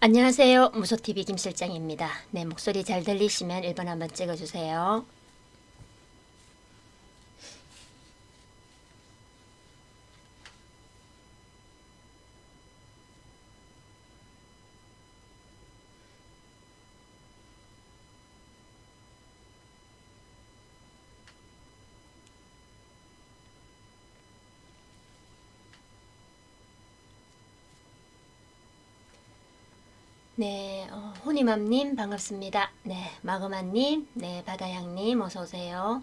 안녕하세요. 무소TV 김실장입니다. 네, 목소리 잘 들리시면 1번 한번 찍어주세요. 네, 호니맘님 반갑습니다. 네, 마그마님, 네, 바다향님 어서오세요.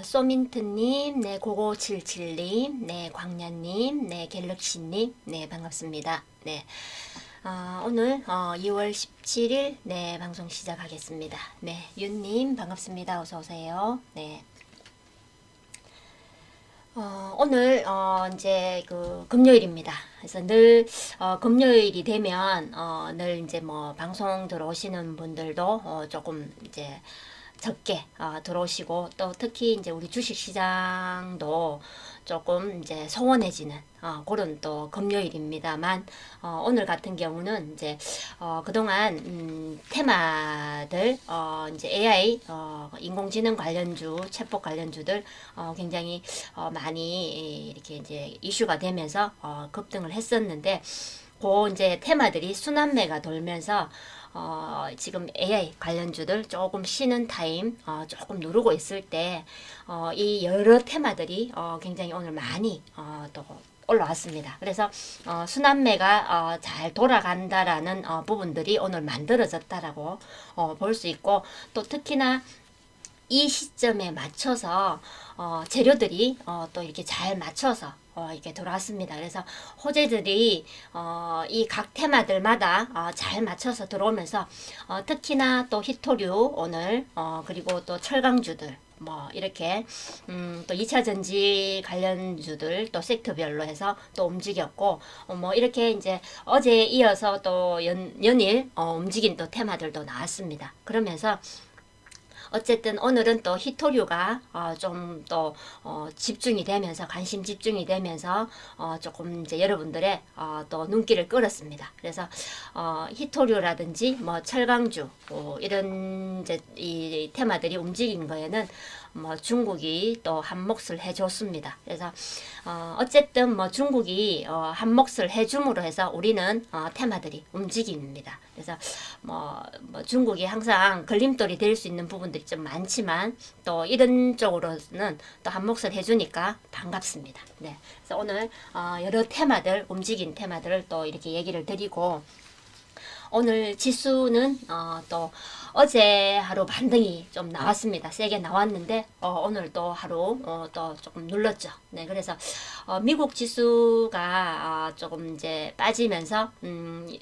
소민트님, 네, 고고77님, 네, 광냐님, 네, 갤럭시님, 네, 반갑습니다. 네, 오늘 2월 17일 네, 방송 시작하겠습니다. 네, 윤님 반갑습니다. 어서오세요. 네. 오늘 이제 그 금요일입니다. 그래서 늘 금요일이 되면 늘 이제 뭐 방송 들어오시는 분들도 조금 이제 적게 들어오시고, 또 특히 이제 우리 주식시장도 조금 이제 소원해지는 그런 또 금요일입니다만, 오늘 같은 경우는 이제 그동안 테마들 이제 AI 인공지능 관련주, 챗봇 관련주들 굉장히 많이 이렇게 이제 이슈가 되면서 급등을 했었는데, 그 이제 테마들이 순환매가 돌면서 지금 AI 관련주들 조금 쉬는 타임 조금 누르고 있을 때 이 여러 테마들이 굉장히 오늘 많이 또 올라왔습니다. 그래서 순환매가 잘 돌아간다라는 부분들이 오늘 만들어졌다라고 볼 수 있고, 또 특히나 이 시점에 맞춰서 재료들이 또 이렇게 잘 맞춰서 이렇게 들어왔습니다. 그래서 호재들이 이 각 테마들마다 잘 맞춰서 들어오면서 특히나 또 히토류 오늘 그리고 또 철강주들 뭐 이렇게 또 2차 전지 관련주들 또 섹터별로 해서 또 움직였고, 뭐 이렇게 이제 어제에 이어서 또 연일 움직인 또 테마들도 나왔습니다. 그러면서 어쨌든 오늘은 또 히토류가 좀 또 집중이 되면서, 관심 집중이 되면서 조금 이제 여러분들의 또 눈길을 끌었습니다. 그래서 히토류라든지 뭐 철강주 이런 이제 이 테마들이 움직인 거에는 뭐 중국이 또 한 몫을 해줬습니다. 그래서 어쨌든 뭐 중국이 한 몫을 해줌으로 해서 우리는 테마들이 움직입니다. 그래서 뭐 중국이 항상 걸림돌이 될 수 있는 부분들이 좀 많지만, 또 이런 쪽으로는 또 한 몫을 해주니까 반갑습니다. 네, 그래서 오늘 여러 테마들, 움직인 테마들을 또 이렇게 얘기를 드리고, 오늘 지수는 또 어제 하루 반등이 좀 나왔습니다. 세게 나왔는데 오늘 또 하루 또 조금 눌렀죠. 네, 그래서 미국 지수가 조금 이제 빠지면서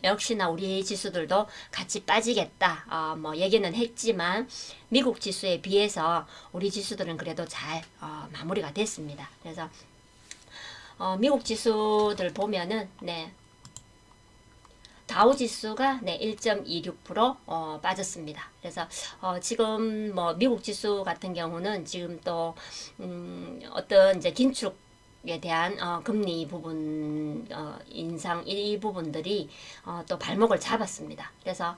역시나 우리 지수들도 같이 빠지겠다 뭐 얘기는 했지만, 미국 지수에 비해서 우리 지수들은 그래도 잘 마무리가 됐습니다. 그래서 미국 지수들 보면은 네, 다우지수가 네, 1.26% 빠졌습니다. 그래서 지금 뭐 미국 지수 같은 경우는 지금 또 어떤 이제 긴축에 대한 금리 부분 인상 이 부분들이 또 발목을 잡았습니다. 그래서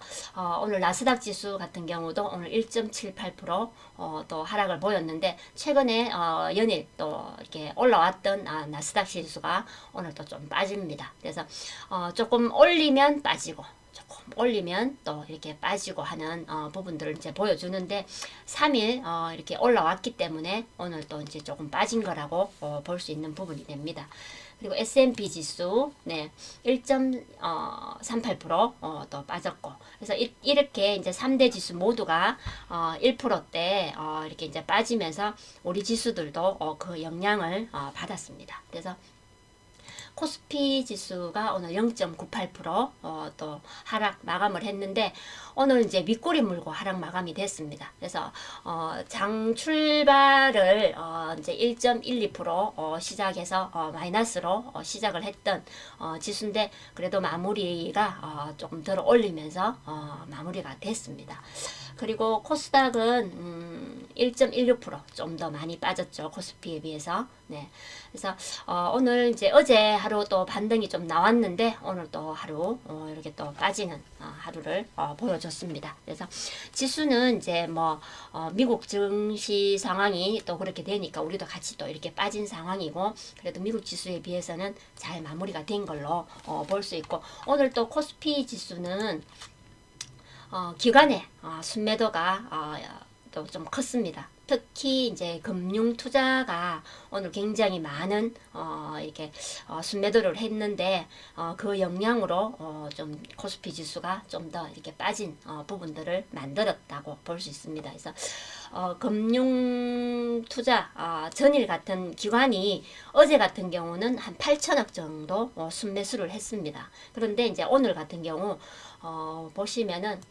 오늘 나스닥 지수 같은 경우도 오늘 1.78%또 하락을 보였는데, 최근에 연일 또 이렇게 올라왔던 나스닥 지수가 오늘 또 좀 빠집니다. 그래서 조금 올리면 빠지고 조금 올리면 또 이렇게 빠지고 하는 부분들을 이제 보여주는데, 3일 이렇게 올라왔기 때문에 오늘 또 이제 조금 빠진 거라고 볼 수 있는 부분이 됩니다. 그리고 S&P 지수 네, 1.38%또 빠졌고, 그래서 이렇게 이제 3대 지수 모두가 1%대 이렇게 이제 빠지면서 우리 지수들도 그 영향을 받았습니다. 그래서 코스피 지수가 오늘 0.98%또 하락 마감을 했는데, 오늘 이제 윗꼬리 물고 하락 마감이 됐습니다. 그래서 장 출발을 이제 1.12% 시작해서 마이너스로 시작을 했던 지수인데, 그래도 마무리가 조금 덜 올리면서 마무리가 됐습니다. 그리고 코스닥은 1.16% 좀 더 많이 빠졌죠. 코스피에 비해서. 네. 그래서 오늘 이제 어제 하루 또 반등이 좀 나왔는데 오늘 또 하루 이렇게 또 빠지는 하루를 보여줬습니다. 그래서 지수는 이제 뭐 미국 증시 상황이 또 그렇게 되니까 우리도 같이 또 이렇게 빠진 상황이고, 그래도 미국 지수에 비해서는 잘 마무리가 된 걸로 볼 수 있고, 오늘 또 코스피 지수는 기관의 순매도가 또 좀 컸습니다. 특히 이제 금융 투자가 오늘 굉장히 많은 이렇게 순매도를 했는데 그 영향으로 좀 코스피 지수가 좀 더 이렇게 빠진 부분들을 만들었다고 볼 수 있습니다. 그래서 금융 투자 전일 같은 기관이 어제 같은 경우는 한 8천억 정도 순매수를 했습니다. 그런데 이제 오늘 같은 경우 보시면은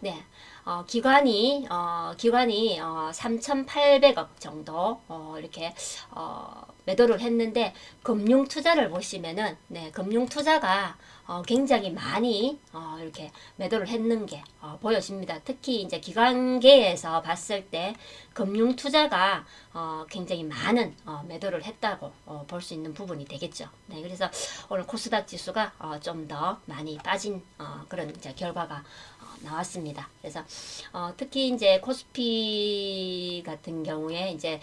네. 기관이 3,800억 정도 이렇게 매도를 했는데, 금융 투자를 보시면은 네, 금융 투자가 굉장히 많이 이렇게 매도를 했는 게 보여집니다. 특히 이제 기관계에서 봤을 때 금융 투자가 굉장히 많은 매도를 했다고 볼 수 있는 부분이 되겠죠. 네, 그래서 오늘 코스닥 지수가 좀 더 많이 빠진 그런 이제 결과가 나왔습니다. 그래서 특히 이제 코스피 같은 경우에 이제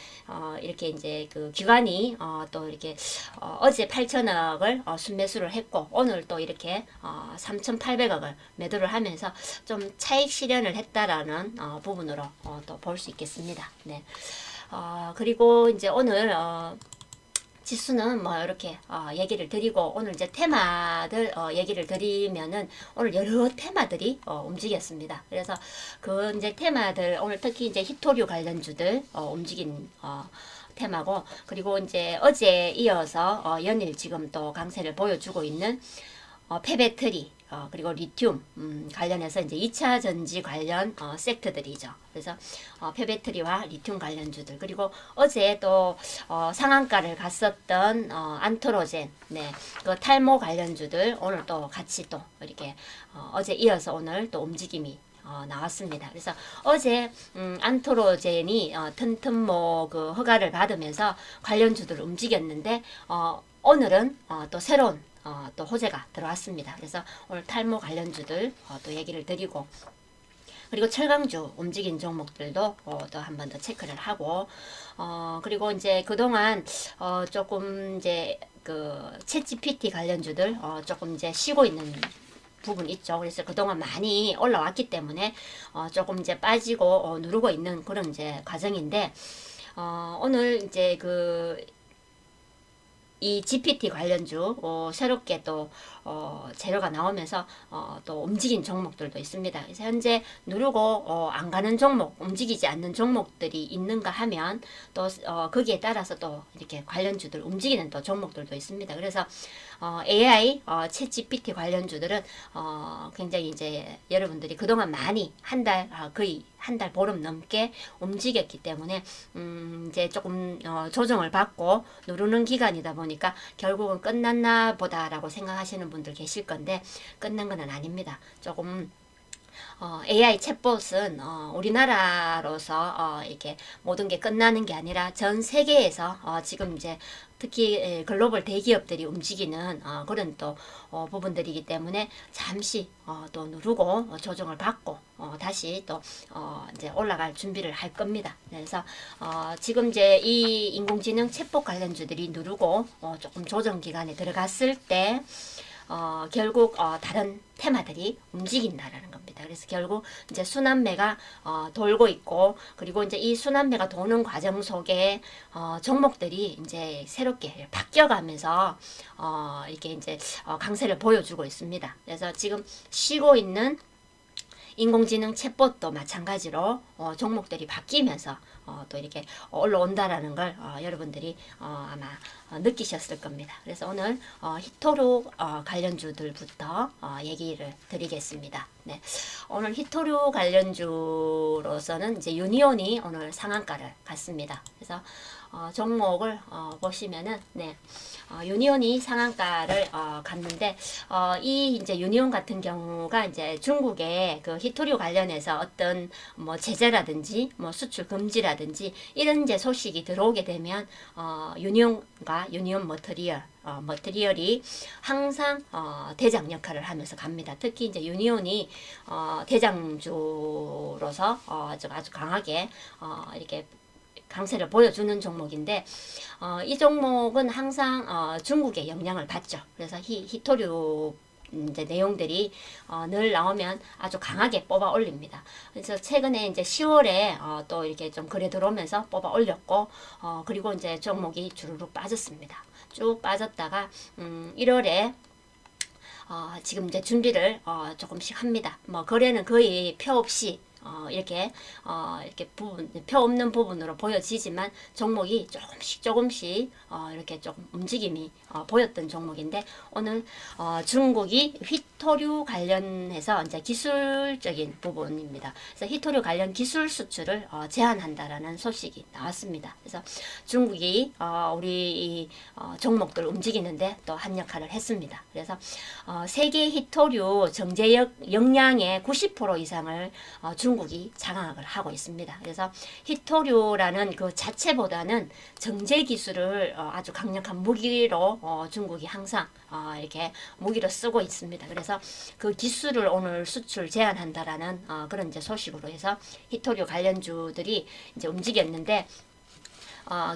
이렇게 이제 그 기관이 또 이렇게 어제 8천억을 순매수를 했고 오늘 또 이렇게 3,800억을 매도를 하면서 좀 차익 실현을 했다라는 부분으로 또 볼 수 있겠습니다. 네. 그리고 이제 오늘 지수는 뭐 이렇게 얘기를 드리고, 오늘 이제 테마들 얘기를 드리면은 오늘 여러 테마들이 움직였습니다. 그래서 그 이제 테마들 오늘 특히 이제 히토류 관련주들 움직인 테마고, 그리고 이제 어제 이어서 연일 지금 또 강세를 보여주고 있는 폐배터리 그리고 리튬 관련해서 이제 2차 전지 관련 섹터들이죠. 그래서 폐배터리와 리튬 관련주들, 그리고 어제 또 상한가를 갔었던 안토로젠, 네, 그 탈모 관련주들 오늘 또 같이 또 이렇게 어제 이어서 오늘 또 움직임이 나왔습니다. 그래서 어제 안토로젠이 튼튼모 그 허가를 받으면서 관련주들을 움직였는데 오늘은 또 새로운 또 호재가 들어왔습니다. 그래서 오늘 탈모 관련주들 또 얘기를 드리고, 그리고 철강주 움직인 종목들도 또 한 번 더 체크를 하고, 그리고 이제 그동안 조금 이제 그 챗GPT 관련주들 조금 이제 쉬고 있는 부분 있죠. 그래서 그동안 많이 올라왔기 때문에 조금 이제 빠지고 누르고 있는 그런 이제 과정인데, 오늘 이제 이 GPT 관련주 새롭게 또 재료가 나오면서 또 움직인 종목들도 있습니다. 그래서 현재 누르고 안 가는 종목, 움직이지 않는 종목들이 있는가 하면 또 거기에 따라서 또 이렇게 관련주들 움직이는 또 종목들도 있습니다. 그래서 AI, 챗 GPT 관련주들은 굉장히 이제 여러분들이 그동안 많이 거의 한 달 보름 넘게 움직였기 때문에 이제 조금 조정을 받고 누르는 기간이다 보니까 결국은 끝났나 보다라고 생각하시는 분들 계실 건데, 끝난 건 아닙니다. 조금 AI 챗봇은 우리나라로서 이렇게 모든 게 끝나는 게 아니라 전 세계에서 지금 이제 특히 글로벌 대기업들이 움직이는 그런 또 부분들이기 때문에 잠시 또 누르고 조정을 받고 다시 또 이제 올라갈 준비를 할 겁니다. 그래서 지금 이제 이 인공지능 챗봇 관련주들이 누르고 조금 조정 기간에 들어갔을 때 결국 다른 테마들이 움직인다라는 겁니다. 그래서 결국 이제 순환매가 돌고 있고, 그리고 이제 이 순환매가 도는 과정 속에 종목들이 이제 새롭게 바뀌어가면서 이렇게 이제 강세를 보여주고 있습니다. 그래서 지금 쉬고 있는 인공지능 챗봇도 마찬가지로 종목들이 바뀌면서 또 이렇게 올라온다라는 걸 여러분들이 아마 느끼셨을 겁니다. 그래서 오늘 히토류 관련주들부터 얘기를 드리겠습니다. 네, 오늘 히토류 관련주로서는 이제 유니온이 오늘 상한가를 갔습니다. 그래서 종목을 보시면은 네, 유니온이 상한가를 갔는데 이 이제 유니온 같은 경우가 이제 중국의 그 히토류 관련해서 어떤 뭐 제재라든지 뭐 수출 금지라든지 이런 이제 소식이 들어오게 되면 유니온과 유니온 머티리얼이 항상 대장 역할을 하면서 갑니다. 특히 이제 유니온이 대장주로서 아주 강하게 이렇게 강세를 보여주는 종목인데 이 종목은 항상 중국의 영향을 받죠. 그래서 히토류 이제 내용들이 늘 나오면 아주 강하게 뽑아 올립니다. 그래서 최근에 이제 10월에 또 이렇게 좀 거래 들어오면서 뽑아 올렸고 그리고 이제 종목이 주르륵 빠졌습니다. 쭉 빠졌다가 1월에 지금 이제 준비를 조금씩 합니다. 뭐 거래는 거의 표 없이 이렇게 표 없는 부분으로 보여지지만 종목이 조금씩 이렇게 조금 움직임이 보였던 종목인데 오늘 중국이 히토류 관련해서 이제 기술적인 부분입니다. 그래서 히토류 관련 기술 수출을 제한한다라는 소식이 나왔습니다. 그래서 중국이 우리 이 종목들 움직이는데 또 한 역할을 했습니다. 그래서 세계 히토류 정제 역량의 90% 이상을 중국이 장악을 하고 있습니다. 그래서 히토류라는 그 자체보다는 정제 기술을 아주 강력한 무기로 중국이 항상 이렇게 무기로 쓰고 있습니다. 그래서 그 기술을 오늘 수출 제한한다라는 그런 이제 소식으로 해서 히토류 관련주들이 이제 움직였는데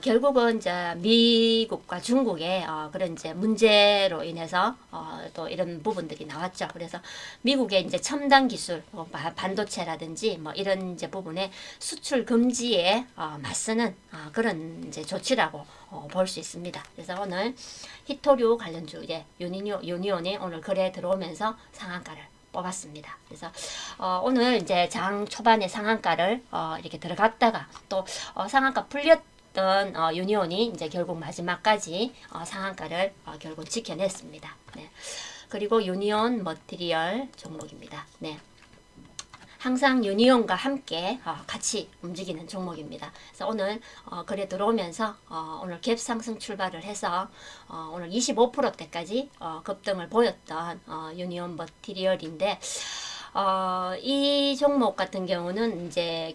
결국은 이제 미국과 중국의 그런 이제 문제로 인해서 또 이런 부분들이 나왔죠. 그래서 미국의 이제 첨단 기술, 반도체라든지 뭐 이런 이제 부분에 수출 금지에 맞서는 그런 이제 조치라고 볼 수 있습니다. 그래서 오늘 히토류 관련주 이제 유니온이 오늘 거래 들어오면서 상한가를 뽑았습니다. 그래서 오늘 이제 장 초반에 상한가를 이렇게 들어갔다가 또 상한가 풀렸던 유니온이 이제 결국 마지막까지 상한가를 결국 지켜냈습니다. 네. 그리고 유니온 머티리얼 종목입니다. 네. 항상 유니온과 함께 같이 움직이는 종목입니다. 그래서 오늘 거래 들어오면서 오늘 갭 상승 출발을 해서 오늘 25%대까지 급등을 보였던 유니온 머티리얼인데 이 종목 같은 경우는 이제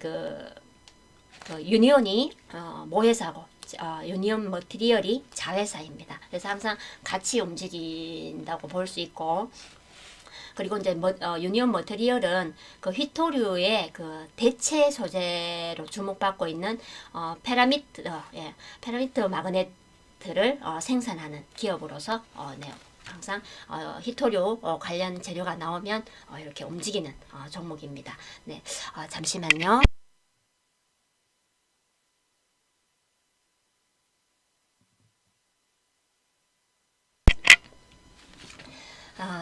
유니온이 모회사고 유니온 머티리얼이 자회사입니다. 그래서 항상 같이 움직인다고 볼 수 있고 그리고 이제 유니온 머티리얼은 그 히토류의 그 대체 소재로 주목받고 있는 페라미트 마그네트를 생산하는 기업으로서 네. 항상 히토류 관련 재료가 나오면 이렇게 움직이는 종목입니다. 네, 잠시만요.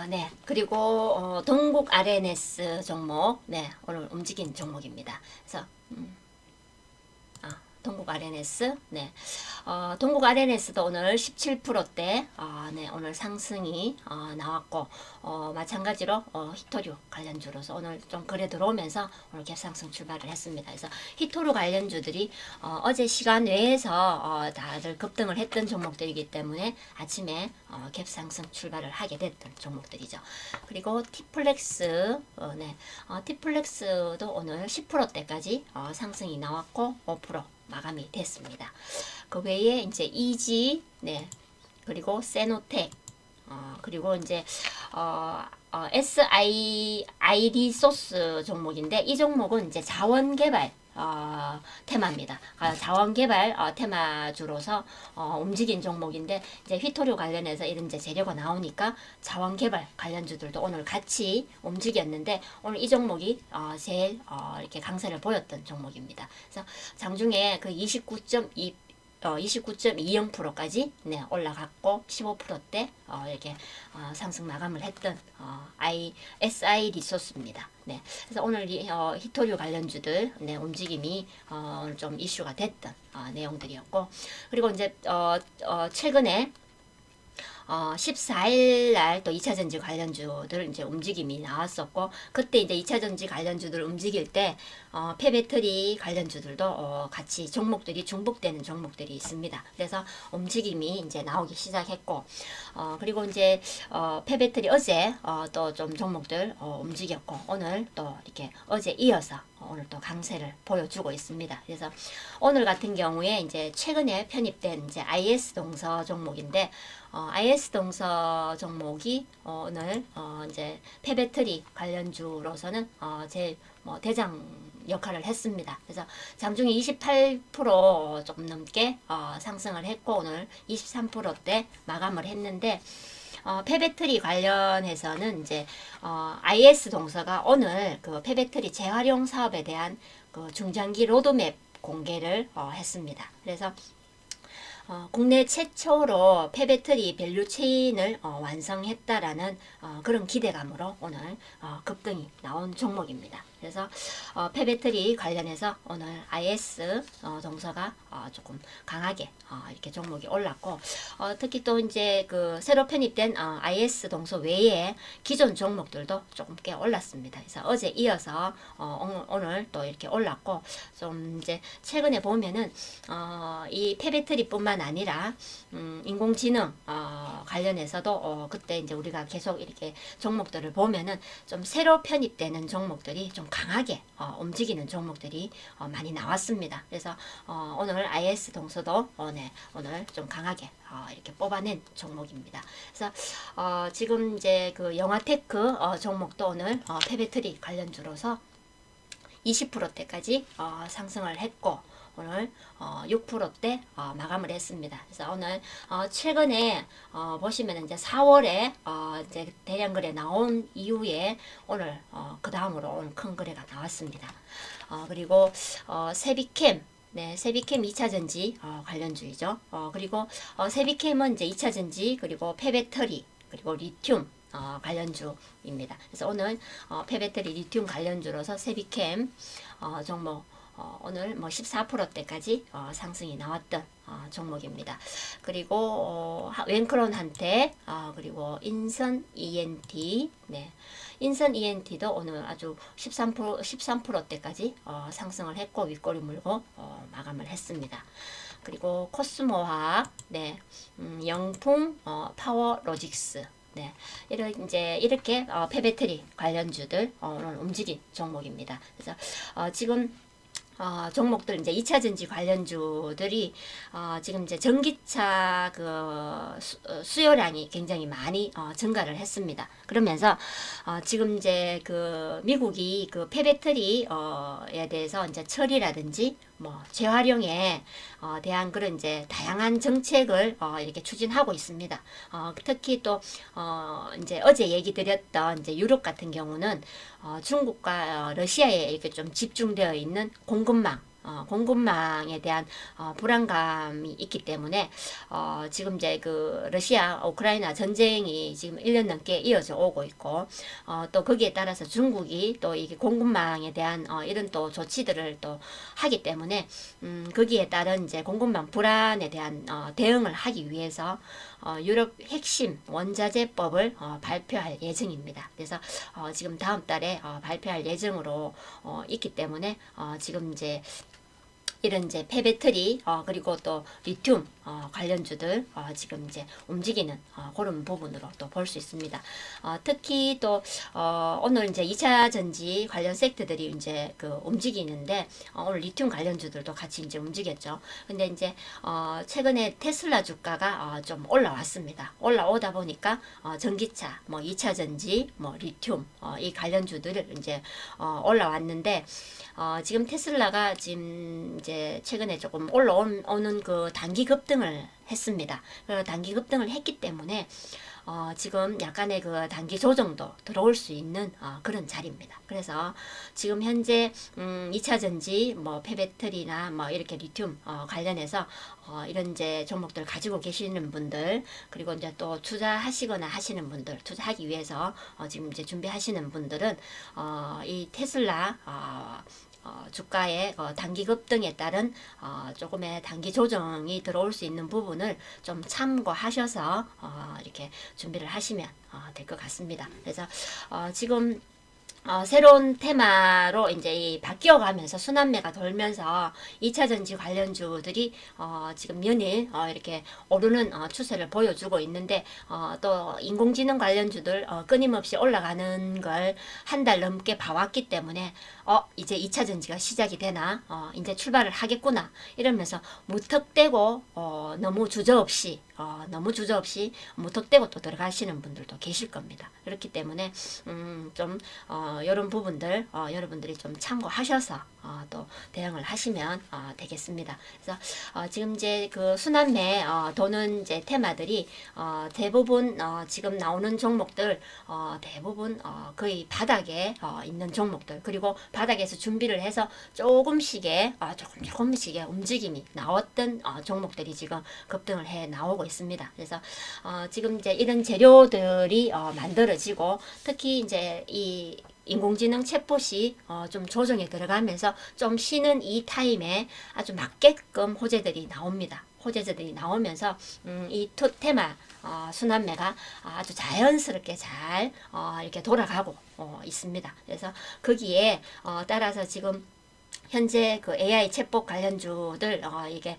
네. 그리고 동국 RNS 종목, 네, 오늘 움직인 종목입니다. 그래서 동국 RNS, 네, 동국 RNS도 오늘 17%대, 네, 오늘 상승이 나왔고, 마찬가지로 히토류 관련주로서 오늘 좀 거래 들어오면서 오늘 갭상승 출발을 했습니다. 그래서 히토류 관련주들이 어제 시간 외에서 다들 급등을 했던 종목들이기 때문에 아침에 갭상승 출발을 하게 됐던 종목들이죠. 그리고 티플렉스, 네, 티플렉스도 오늘 10%대까지 상승이 나왔고 5% 마감이 됐습니다. 그 외에 이제 이지, 네, 그리고 세노텍, 그리고 이제 SID 소스 종목인데 이 종목은 이제 자원개발 테마입니다. 자원개발 테마주로서 움직인 종목인데 이제 휘토류 관련해서 이런 이제 재료가 나오니까 자원개발 관련주들도 오늘 같이 움직였는데 오늘 이 종목이 제일 이렇게 강세를 보였던 종목입니다. 그래서 장중에 그 29.2 29.20%까지 네, 올라갔고 15%대 이렇게 상승 마감을 했던 SI 리소스입니다. 네, 그래서 오늘 히토류 관련주들 네, 움직임이 좀 이슈가 됐던 내용들이었고, 그리고 이제 최근에 14일 날 또 2차전지 관련주들 이제 움직임이 나왔었고, 그때 이제 2차전지 관련주들 움직일 때 폐배터리 관련주들도 같이 종목들이 중복되는 종목들이 있습니다. 그래서 움직임이 이제 나오기 시작했고, 그리고 이제 폐배터리 어제 또 좀 종목들 움직였고, 오늘 또 이렇게 어제 이어서 오늘 또 강세를 보여주고 있습니다. 그래서 오늘 같은 경우에 이제 최근에 편입된 이제 IS 동서 종목인데, IS 동서 종목이 오늘 이제 폐배터리 관련주로서는 제일 대장 역할을 했습니다. 그래서 장중에 28% 조금 넘게 상승을 했고, 오늘 23%대 마감을 했는데, 폐배터리 관련해서는 이제 IS 동서가 오늘 그 폐배터리 재활용 사업에 대한 그 중장기 로드맵 공개를 했습니다. 그래서 국내 최초로 폐배터리 밸류체인을 완성했다라는 그런 기대감으로 오늘 급등이 나온 종목입니다. 그래서 폐배터리 관련해서 오늘 IS 동서가 조금 강하게 이렇게 종목이 올랐고, 특히 또 이제 그 새로 편입된 IS 동서 외에 기존 종목들도 조금 꽤 올랐습니다. 그래서 어제 이어서 오늘 또 이렇게 올랐고, 좀 이제 최근에 보면은 이 폐배터리뿐만 아니라 인공지능 관련해서도 그때 이제 우리가 계속 이렇게 종목들을 보면은 좀 새로 편입되는 종목들이 좀 강하게 움직이는 종목들이 많이 나왔습니다. 그래서 오늘 IS 동서도 네, 오늘 좀 강하게 이렇게 뽑아낸 종목입니다. 그래서 지금 이제 그 영화테크 종목도 오늘 폐배터리 관련주로서 20%대까지 상승을 했고, 오늘 6%대 마감을 했습니다. 그래서 오늘 최근에 보시면 이제 4월에 이제 대량 거래 나온 이후에 오늘 그 다음으로 오늘 큰 거래가 나왔습니다. 그리고 세비캠, 네, 세비캠 2차전지 관련주이죠. 그리고 세비캠은 이제 2차전지, 그리고 폐배터리, 그리고 리튬 관련주입니다. 그래서 오늘 폐배터리 리튬 관련주로서 세비캠 종목 오늘 뭐 14%대까지 상승이 나왔던 종목입니다. 그리고 웬크론한테 그리고 인선 ENT, 네, 인선 ENT도 오늘 아주 13%대까지 상승을 했고 윗꼬리 물고 마감을 했습니다. 그리고 코스모화학, 네, 영풍 파워로직스, 네, 이렇게 폐배터리 관련주들 오늘 움직인 종목입니다. 그래서 지금 종목들 이제 2차전지 관련주들이 지금 이제 전기차 그 수요량이 굉장히 많이 증가를 했습니다. 그러면서 지금 이제 그 미국이 그 폐배터리에 대해서 이제 처리라든지 뭐 재활용에 대한 그런 이제 다양한 정책을 이렇게 추진하고 있습니다. 특히 또 이제 어제 얘기 드렸던 이제 유럽 같은 경우는 중국과 러시아에 이렇게 좀 집중되어 있는 공급망에 대한 불안감이 있기 때문에 지금 이제 그 러시아 우크라이나 전쟁이 지금 1년 넘게 이어져 오고 있고, 또 거기에 따라서 중국이 또 이게 공급망에 대한 이런 또 조치들을 또 하기 때문에 거기에 따른 이제 공급망 불안에 대한 대응을 하기 위해서 유럽 핵심 원자재법을 발표할 예정입니다. 그래서 지금 다음 달에 발표할 예정으로 있기 때문에 지금 이제 이런 이제 폐배터리 그리고 또 리튬 관련주들 지금 이제 움직이는 그런 부분으로 또 볼 수 있습니다. 특히 또 오늘 이제 2차 전지 관련 섹터들이 이제 그 움직이는데 오늘 리튬 관련주들도 같이 이제 움직였죠. 근데 이제 최근에 테슬라 주가가 좀 올라왔습니다. 올라오다 보니까 전기차, 뭐 2차 전지, 뭐 리튬 이 관련주들을 이제 올라왔는데 지금 테슬라가 지금 이제 최근에 조금 올라오는 그 단기 급등을 했습니다. 그 단기 급등을 했기 때문에 지금 약간의 그 단기 조정도 들어올 수 있는 그런 자리입니다. 그래서 지금 현재 2차전지 뭐 폐배터리나 뭐 이렇게 리튬 관련해서 이런 이제 종목들 가지고 계시는 분들, 그리고 이제 또 투자하시거나 하시는 분들, 투자하기 위해서 지금 이제 준비하시는 분들은 이 테슬라 주가의 단기 급등에 따른 조금의 단기 조정이 들어올 수 있는 부분을 좀 참고하셔서 이렇게 준비를 하시면 될 것 같습니다. 그래서 지금 새로운 테마로 이제 바뀌어가면서 순환매가 돌면서 2차전지 관련주들이 지금 연일 이렇게 오르는 추세를 보여주고 있는데 또 인공지능 관련주들 끊임없이 올라가는 걸 한 달 넘게 봐왔기 때문에 이제 2차전지가 시작이 되나 이제 출발을 하겠구나 이러면서 무턱대고 너무 주저없이 무턱대고 또 들어가시는 분들도 계실 겁니다. 그렇기 때문에 좀 이런 부분들 여러분들이 좀 참고하셔서 또 대응을 하시면 되겠습니다. 그래서 지금 이제 그 순환매 도는 이제 테마들이 대부분 지금 나오는 종목들 대부분 거의 바닥에 있는 종목들, 그리고 바닥에서 준비를 해서 조금씩의 움직임이 나왔던 종목들이 지금 급등을 해 나오고 있습니다. 그래서 지금 이제 이런 재료들이 만들어지고, 특히 이제 이 인공지능 챗봇이 좀 조정에 들어가면서 좀 쉬는 이 타임에 아주 맞게끔 호재들이 나옵니다. 호재들이 나오면서 이 투 테마 순환매가 아주 자연스럽게 잘 이렇게 돌아가고 있습니다. 그래서 거기에 따라서 지금 현재 그 AI 챗봇 관련주들 이게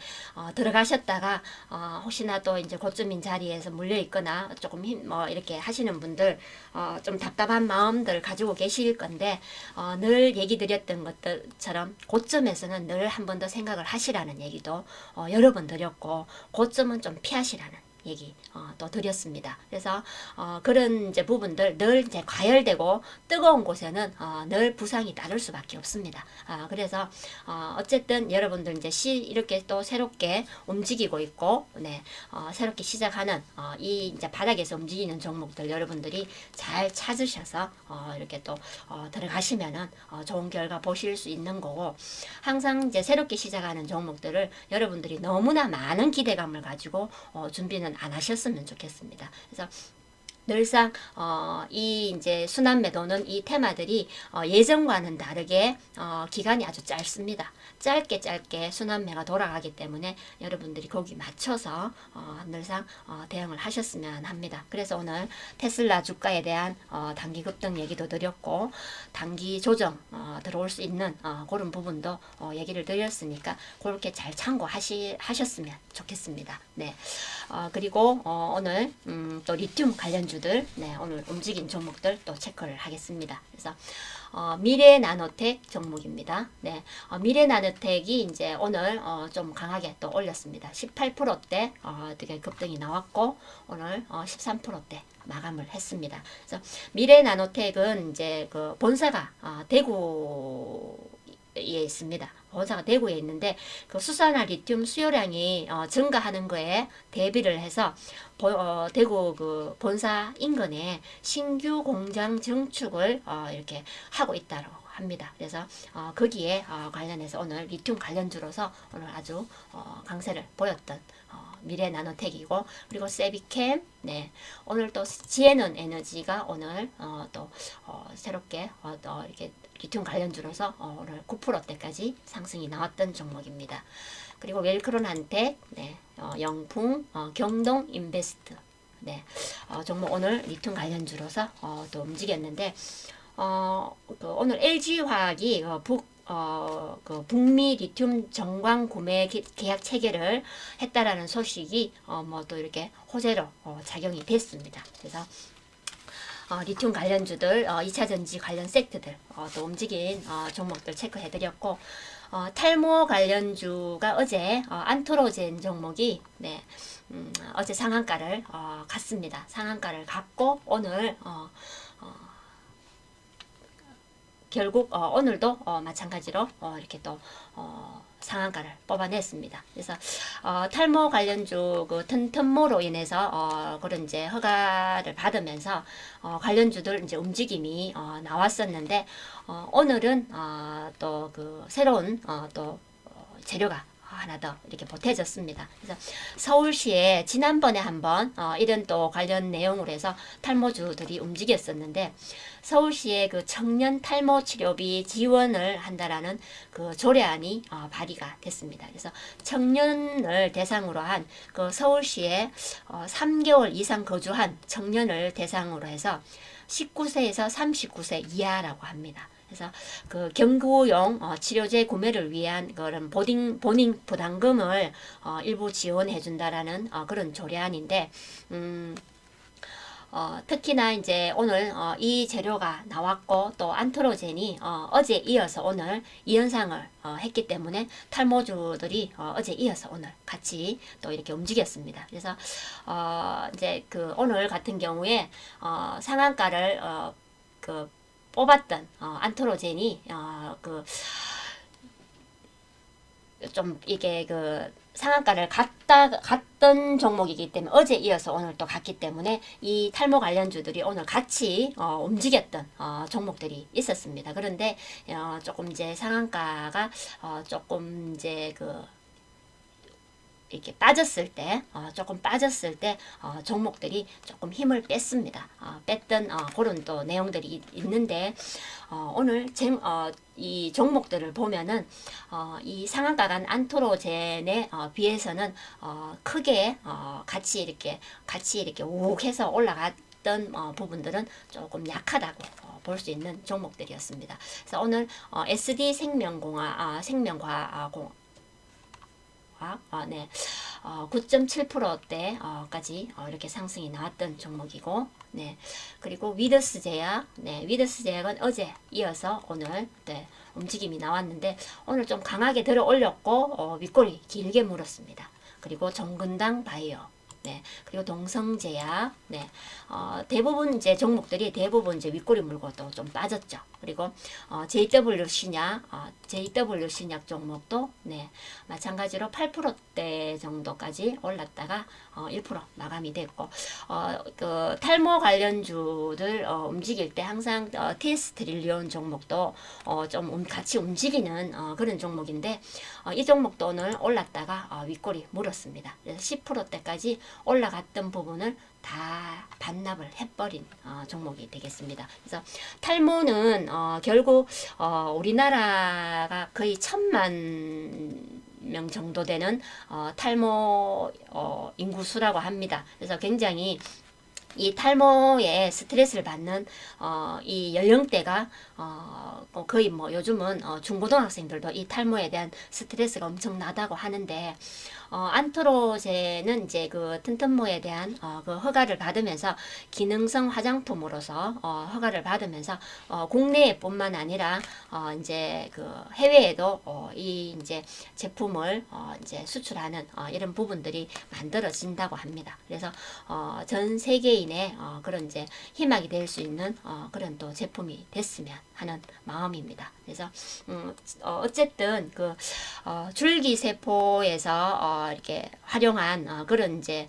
들어가셨다가 혹시나 또 이제 고점인 자리에서 물려 있거나 조금 이렇게 하시는 분들 좀 답답한 마음들 가지고 계실 건데, 늘 얘기 드렸던 것들처럼 고점에서는 늘 한 번 더 생각을 하시라는 얘기도 여러 번 드렸고, 고점은 좀 피하시라는 얘기 또 드렸습니다. 그래서 그런 이제 부분들 늘 이제 과열되고 뜨거운 곳에는 늘 부상이 따를 수밖에 없습니다. 그래서 어쨌든 여러분들 이제 이렇게 또 새롭게 움직이고 있고, 네, 새롭게 시작하는 이 이제 바닥에서 움직이는 종목들 여러분들이 잘 찾으셔서 이렇게 또 들어가시면은 좋은 결과 보실 수 있는 거고, 항상 이제 새롭게 시작하는 종목들을 여러분들이 너무나 많은 기대감을 가지고 준비는 안 하셨으면 좋겠습니다. 그래서 늘상 이 이제 순환매도는 이 테마들이 예전과는 다르게 기간이 아주 짧습니다. 짧게 순환매가 돌아가기 때문에 여러분들이 거기 맞춰서 늘상 대응을 하셨으면 합니다. 그래서 오늘 테슬라 주가에 대한 단기 급등 얘기도 드렸고, 단기 조정 들어올 수 있는 그런 부분도 얘기를 드렸으니까 그렇게 잘 참고하셨으면 좋겠습니다. 네. 그리고 오늘 또 리튬 관련주들, 네, 오늘 움직인 종목들 또 체크를 하겠습니다. 그래서 미래나노텍 종목입니다. 네, 미래나노텍이 이제 오늘 좀 강하게 또 올렸습니다. 18%대 되게 급등이 나왔고, 오늘 13%대 마감을 했습니다. 그래서 미래나노텍은 이제 그 본사가 대구에 있습니다. 본사가 대구에 있는데, 그 수산화 리튬 수요량이 증가하는 거에 대비를 해서 대구 그 본사 인근에 신규 공장 증축을 이렇게 하고 있다고 합니다. 그래서 거기에 관련해서 오늘 리튬 관련주로서 오늘 아주 강세를 보였던 미래나노텍이고, 그리고 세비캠, 네, 오늘 또 지에넌 에너지가 오늘 또 새롭게 이렇게 리튬 관련주로서 오늘 9%대까지 상승이 나왔던 종목입니다. 그리고 웰크론한테, 네, 영풍, 경동인베스트, 네, 종목 오늘 리튬 관련주로서 또 움직였는데, 그 오늘 LG화학이 그 북미 리튬 정광 구매 계약 체결을 했다라는 소식이 뭐 또 이렇게 호재로 작용이 됐습니다. 그래서 리튬 관련주들, 2차전지 관련 섹트들 또 움직인 종목들 체크해드렸고, 탈모 관련주가 어제 안토로젠 종목이, 네, 어제 상한가를 갔습니다. 상한가를 갔고, 오늘 결국 오늘도 마찬가지로 이렇게 또 상한가를 뽑아냈습니다. 그래서 탈모 관련주 그 튼튼모로 인해서 그런 이제 허가를 받으면서 관련주들 이제 움직임이 나왔었는데 오늘은 또 그 새로운 또 재료가 하나 더 이렇게 보태졌습니다. 그래서 서울시에 지난번에 한번 이런 또 관련 내용으로 해서 탈모주들이 움직였었는데 서울시의 그 청년 탈모 치료비 지원을 한다라는 그 조례안이 발의가 됐습니다. 그래서 청년을 대상으로 한 그 서울시에 3개월 이상 거주한 청년을 대상으로 해서 19세에서 39세 이하라고 합니다. 그래서 그 경구용 치료제 구매를 위한 그런 본인 부담금을 일부 지원해 준다라는 그런 조례안인데 특히나 이제 오늘 이 재료가 나왔고 또 안트로젠이 어제 이어서 오늘 이 현상을 했기 때문에 탈모주들이 어제 이어서 오늘 같이 또 이렇게 움직였습니다. 그래서 이제 그 오늘 같은 경우에 상한가를 그 뽑았던 안트로젠이 그 좀 이게 그 상한가를 갔던 종목이기 때문에 어제 이어서 오늘 또 갔기 때문에 이 탈모 관련주들이 오늘 같이 움직였던 종목들이 있었습니다. 그런데 조금 이제 상한가가 조금 이제 그 이렇게 빠졌을 때 조금 빠졌을 때 종목들이 조금 힘을 뺐습니다. 뺐던 그런 또 내용들이 있는데 오늘 이 종목들을 보면은 이 상한가 간 안트로젠에 비해서는 크게 같이 이렇게 욱 해서 올라갔던 부분들은 조금 약하다고 볼 수 있는 종목들이었습니다. 그래서 오늘 SD 생명과학 네, 9.7%대까지 이렇게 상승이 나왔던 종목이고, 네, 그리고 위더스 제약, 네, 위더스 제약은 어제 이어서 오늘 네, 움직임이 나왔는데 오늘 좀 강하게 들어 올렸고 윗골이 길게 물었습니다. 그리고 정근당 바이오, 네, 그리고 동성제약, 네, 대부분 이제 종목들이 대부분 이제 윗골이 물고 또 좀 빠졌죠. 그리고 JW 신약 종목도 네, 마찬가지로 8%대 정도까지 올랐다가 1% 마감이 됐고 그 탈모 관련주들 움직일 때 항상 TS 트릴리온 종목도 좀 같이 움직이는 그런 종목인데 이 종목도 오늘 올랐다가 윗골이 물었습니다. 그래서 10%대까지 올라갔던 부분을 다 반납을 해버린 종목이 되겠습니다. 그래서 탈모는 결국 우리나라가 거의 1,000만 명 정도 되는 탈모 인구수라고 합니다. 그래서 굉장히 이 탈모에 스트레스를 받는 이 연령대가 거의 뭐 요즘은 중고등학생들도 이 탈모에 대한 스트레스가 엄청나다고 하는데 안트로젠은 이제 그 튼튼모에 대한 그 허가를 받으면서 기능성 화장품으로서 허가를 받으면서 국내뿐만 아니라 이제 그 해외에도 이 이제 제품을 이제 수출하는 이런 부분들이 만들어진다고 합니다. 그래서 전 세계인의 그런 이제 희망이 될 수 있는 그런 또 제품이 됐으면 하는 마음입니다. 그래서 어쨌든 그 줄기세포에서 이렇게 활용한 그런 이제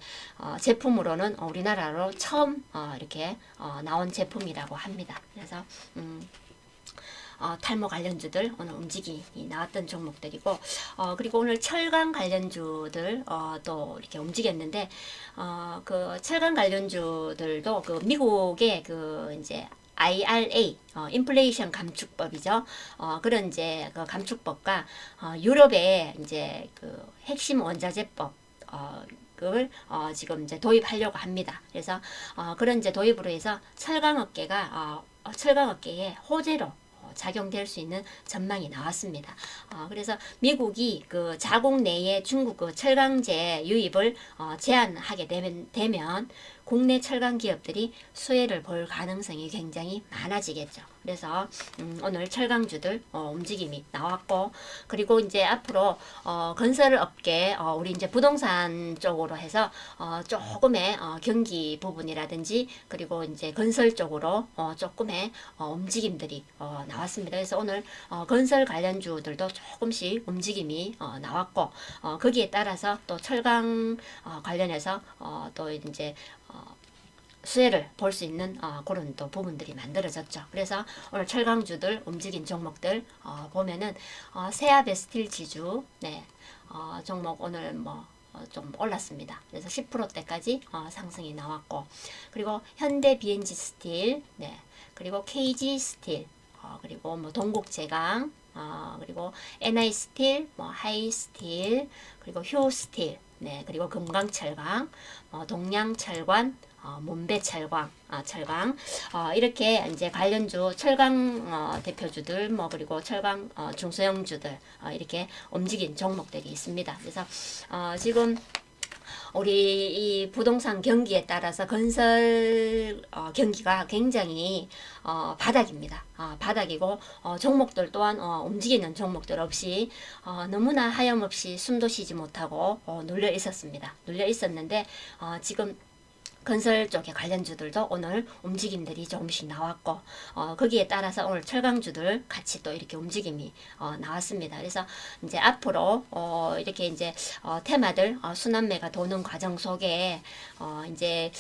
제품으로는 우리나라로 처음 이렇게 나온 제품이라고 합니다. 그래서 탈모 관련주들 오늘 움직임이 나왔던 종목들이고 그리고 오늘 철강 관련주들 또 이렇게 움직였는데 그 철강 관련주들도 그 미국의 그 이제 IRA 인플레이션 감축법이죠. 그런 이제 그 감축법과 유럽의 이제 그 핵심 원자재법 을 지금 이제 도입하려고 합니다. 그래서 그런 이제 도입으로 해서 철강업계가 철강업계의 호재로 작용될 수 있는 전망이 나왔습니다. 그래서 미국이 그 자국 내에 중국 그 철강제 유입을 제한하게 되면 국내 철강 기업들이 수혜를 볼 가능성이 굉장히 많아지겠죠. 그래서 오늘 철강주들 움직임이 나왔고, 그리고 이제 앞으로 건설업계 우리 이제 부동산 쪽으로 해서 조금의 경기 부분이라든지 그리고 이제 건설 쪽으로 조금의 움직임들이 나왔습니다. 그래서 오늘 건설 관련주들도 조금씩 움직임이 나왔고, 거기에 따라서 또 철강 관련해서 또 이제 수혜를 볼 수 있는 그런 또 부분들이 만들어졌죠. 그래서 오늘 철강주들 움직인 종목들 보면은 세아베 스틸 지주 네, 종목 오늘 뭐 좀 올랐습니다. 그래서 10%대까지 상승이 나왔고, 그리고 현대 BNG 스틸, 네, 그리고 KG 스틸, 그리고 뭐 동국제강, 그리고 NI 스틸, 뭐 하이 스틸, 그리고 효 스틸, 네, 그리고 금강철강, 동양철관, 몬베철강, 철강, 이렇게 이제 관련주 철강 대표주들, 뭐 그리고 철강 중소형주들 이렇게 움직인 종목들이 있습니다. 그래서 지금 우리 이 부동산 경기에 따라서 건설 경기가 굉장히 바닥입니다. 바닥이고 종목들 또한 움직이는 종목들 없이 너무나 하염없이 숨도 쉬지 못하고 눌려 있었습니다. 눌려 있었는데 지금 건설 쪽의 관련주들도 오늘 움직임들이 조금씩 나왔고, 거기에 따라서 오늘 철강주들 같이 또 이렇게 움직임이 나왔습니다. 그래서 이제 앞으로 이렇게 이제 테마들 순환매가 도는 과정 속에 이제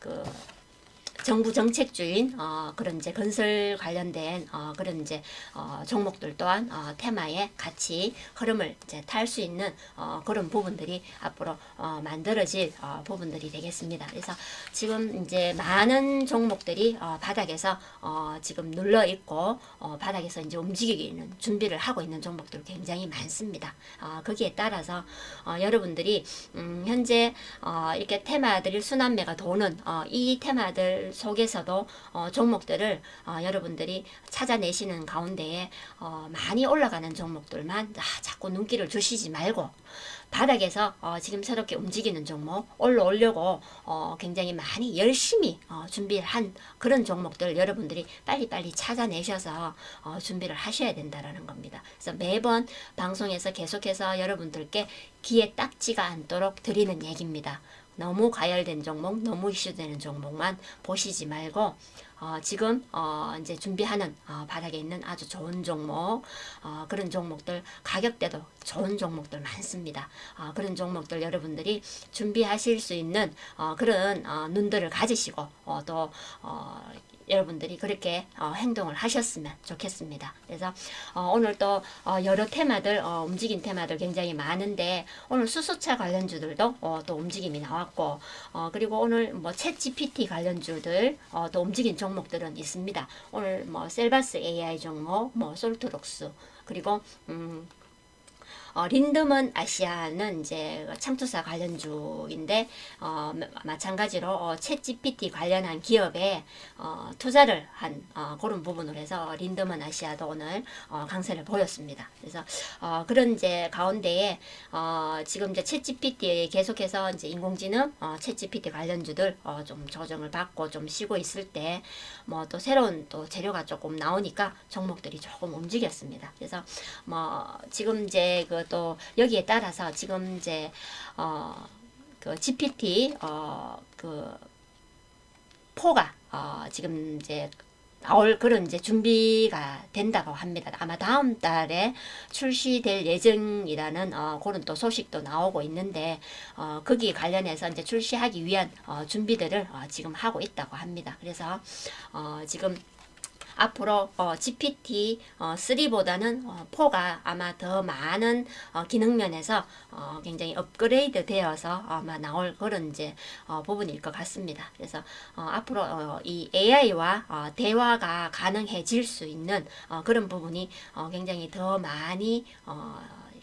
그 정부 정책주인 그런 이제 건설 관련된 그런 이제 종목들 또한 테마에 같이 흐름을 이제 탈 수 있는 그런 부분들이 앞으로 만들어질 부분들이 되겠습니다. 그래서 지금 이제 많은 종목들이 바닥에서 지금 눌러 있고 바닥에서 이제 움직이기는 준비를 하고 있는 종목들 굉장히 많습니다. 거기에 따라서 여러분들이 현재 이렇게 테마들이 순환매가 도는 이 테마들 속에서도 종목들을 여러분들이 찾아내시는 가운데에 많이 올라가는 종목들만 자꾸 눈길을 주시지 말고, 바닥에서 지금 새롭게 움직이는 종목 올라오려고 굉장히 많이 열심히 준비한 그런 종목들 여러분들이 빨리빨리 찾아내셔서 준비를 하셔야 된다라는 겁니다. 그래서 매번 방송에서 계속해서 여러분들께 귀에 딱지가 않도록 드리는 얘기입니다. 너무 과열된 종목, 너무 이슈되는 종목만 보시지 말고 지금 이제 준비하는 바닥에 있는 아주 좋은 종목, 그런 종목들 가격대도 좋은 종목들 많습니다. 그런 종목들 여러분들이 준비하실 수 있는 그런 눈들을 가지시고 또 여러분들이 그렇게 행동을 하셨으면 좋겠습니다. 그래서 오늘 또 여러 테마들 움직인 테마들 굉장히 많은데, 오늘 수소차 관련주들도 또 움직임이 나왔고, 그리고 오늘 뭐 챗 GPT 관련주들 또 움직인 종목들은 있습니다. 오늘 뭐 셀바스 AI 종목, 뭐 솔트록스, 그리고 린드먼 아시아는 이제 창투사 관련주인데 마찬가지로 챗 GPT 관련한 기업에 투자를 한 그런 부분으로 해서 린드먼 아시아도 오늘 강세를 보였습니다. 그래서 그런 이제 가운데에 지금 이제 챗 GPT에 계속해서 이제 인공지능 챗 GPT 관련주들 좀 조정을 받고 좀 쉬고 있을 때 뭐 또 새로운 또 재료가 조금 나오니까 종목들이 조금 움직였습니다. 그래서 뭐 지금 이제 그 또 여기에 따라서 지금 이제 그 GPT 그 4가 지금 이제 나올 그런 이제 준비가 된다고 합니다. 아마 다음 달에 출시될 예정이라는 그런 또 소식도 나오고 있는데 거기 관련해서 이제 출시하기 위한 준비들을 지금 하고 있다고 합니다. 그래서 지금 앞으로 GPT 3보다는 4가 아마 더 많은 기능 면에서 굉장히 업그레이드 되어서 아마 나올 그런 이제 부분일 것 같습니다. 그래서 앞으로 이 AI와 대화가 가능해질 수 있는 그런 부분이 굉장히 더 많이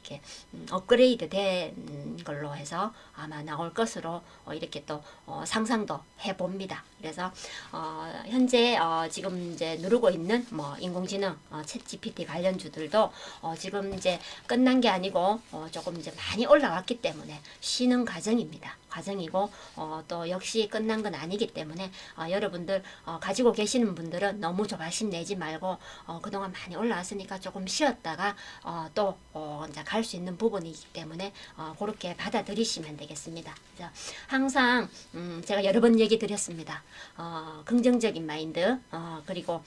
이렇게 업그레이드 된 걸로 해서 아마 나올 것으로 이렇게 또 상상도 해봅니다. 그래서 현재 지금 이제 누르고 있는 뭐 인공지능 챗 GPT 관련주들도 지금 이제 끝난 게 아니고 조금 이제 많이 올라왔기 때문에 쉬는 과정이고 또 역시 끝난 건 아니기 때문에 여러분들 가지고 계시는 분들은 너무 조바심 내지 말고 그동안 많이 올라왔으니까 조금 쉬었다가 또 이제 갈 수 있는 부분이기 때문에 그렇게 받아들이시면 되겠습니다. 그래서 항상 제가 여러 번 얘기 드렸습니다. 긍정적인 마인드 그리고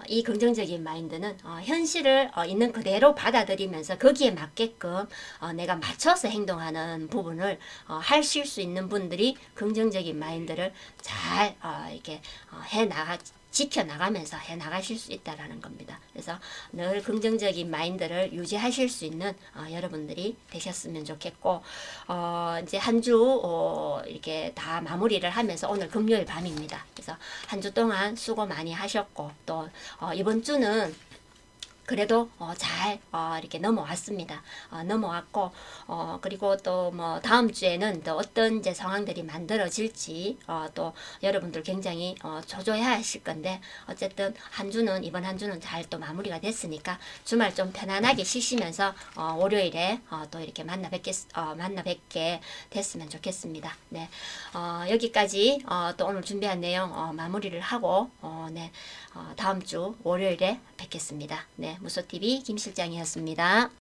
이 긍정적인 마인드는 현실을 있는 그대로 받아들이면서 거기에 맞게끔 내가 맞춰서 행동하는 부분을 하실 수 있는 분들이 긍정적인 마인드를 잘 이렇게 지켜나가면서 해나가실 수 있다라는 겁니다. 그래서 늘 긍정적인 마인드를 유지하실 수 있는 여러분들이 되셨으면 좋겠고 이제 한 주 이렇게 다 마무리를 하면서 오늘 금요일 밤입니다. 그래서 한 주 동안 수고 많이 하셨고 또 이번 주는 그래도 잘 이렇게 넘어왔습니다. 넘어왔고 그리고 또 뭐 다음 주에는 또 어떤 이제 상황들이 만들어질지 또 여러분들 굉장히 조조해 하실 건데 어쨌든 이번 한 주는 잘 또 마무리가 됐으니까 주말 좀 편안하게 쉬시면서 월요일에 또 이렇게 만나 뵙게 됐으면 좋겠습니다. 네, 여기까지 또 오늘 준비한 내용 마무리를 하고 네, 다음 주 월요일에 뵙겠습니다. 네, 무소TV 김실장이었습니다.